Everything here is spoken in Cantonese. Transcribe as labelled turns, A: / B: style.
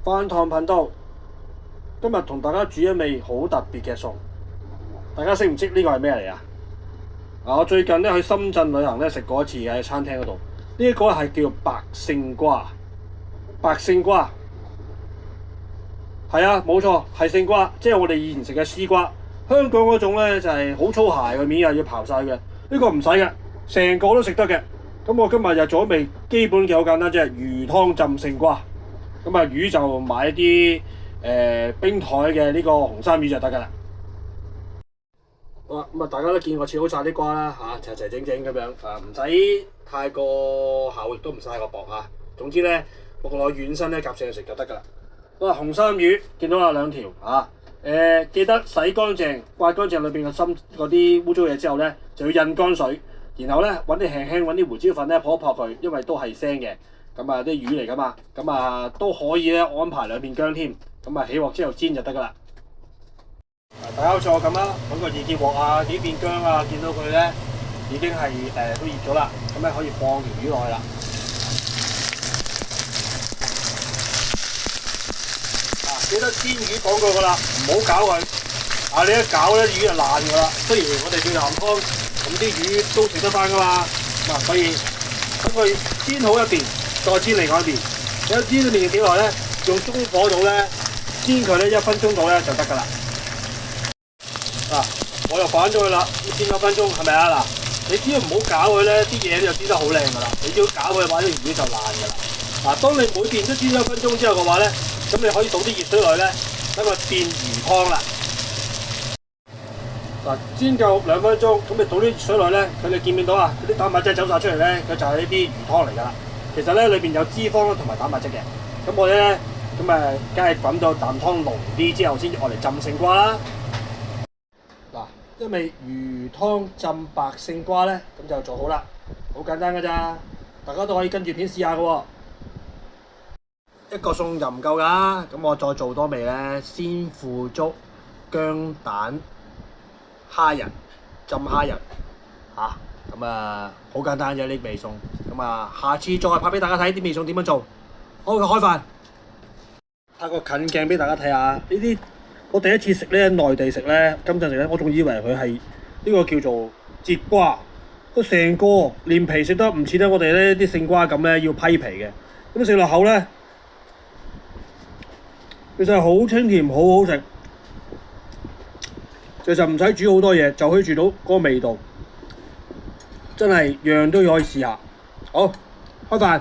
A: 飯堂頻道今日同大家煮一味好特別嘅餸，大家識唔識呢個係咩嚟啊？我最近咧去深圳旅行咧食過一次喺餐廳嗰度，呢一個係叫白勝瓜。白勝瓜係啊，冇錯係勝瓜，即係我哋以前食嘅絲瓜。香港嗰種咧就係好粗鞋嘅面啊，要刨晒嘅。呢個唔使嘅，成個都食得嘅。咁我今日就做一味基本嘅好簡單，即係魚湯浸勝瓜。咁啊魚就買啲冰台嘅呢個紅衫魚就得㗎啦。好啦，咁啊大家都見我切好晒啲瓜啦嚇，齊齊整整咁樣啊，唔使太過厚，亦都唔使太過薄嚇。總之咧，我攞軟身咧夾上去食就得㗎啦。好啦，紅衫魚見到有兩條嚇，記得洗乾淨，刮乾淨裏邊嘅心嗰啲污糟嘢之後咧，就要印乾水，然後咧揾啲輕揾啲胡椒粉咧撲一撲佢，因為都係腥嘅。咁啊啲魚嚟㗎嘛，咁啊都可以咧安排兩片薑添，咁啊起鑊之後煎就得㗎啦。大家好似我咁啦，揾個易潔鑊啊，幾片薑啊，見到佢咧已經係都熱咗啦，咁咧可以放條魚落去啦。記得煎魚講過㗎啦，唔好搞佢。你一搞咧魚就爛㗎啦。雖然我哋叫南方，咁啲魚都食得翻㗎嘛。所以等佢煎好一邊，再煎另外一邊。有煎到面幾耐咧？用中火度咧煎佢咧1分鐘到咧就得㗎啦。我又反咗佢啦，煎1分鐘係咪啊？你只要唔好搞佢咧，啲嘢就煎得好靚㗎啦。你只要搞佢嘅話，啲魚就爛㗎啦。當你每邊都煎1分鐘之後嘅話咧，咁你可以倒啲熱水落去咧，等佢變魚湯啦。煎夠2分鐘，咁你倒啲熱水落去咧，佢哋見唔見到啊？嗰啲蛋白質走晒出嚟咧，佢就係呢啲魚湯嚟㗎啦。其實咧裏邊有脂肪同埋蛋白質嘅。咁我咧梗係滾到啖湯濃啲之後，先愛嚟浸勝瓜啦。一味魚湯浸白勝瓜咧，咁就做好啦，好簡單㗎咋，大家都可以跟住片試下㗎喎。一個餸就唔夠㗎，咁我再做多味咧，鮮腐竹薑蛋蝦仁浸蝦仁嚇，咁好簡單啫呢味餸，咁下次再拍俾大家睇啲味餸點樣做。好，開飯，拍個近鏡俾大家睇下呢啲。我第一次食咧，內地食咧，深圳食咧，我仲以為佢係呢個叫做節瓜，佢成個連皮食得唔似得我哋咧啲勝瓜咁咧要批皮嘅，咁食落口咧，其實係好清甜，好好食。其實唔使煮好多嘢，就可以煮到嗰個味道，真係樣都可以試下。好，開飯。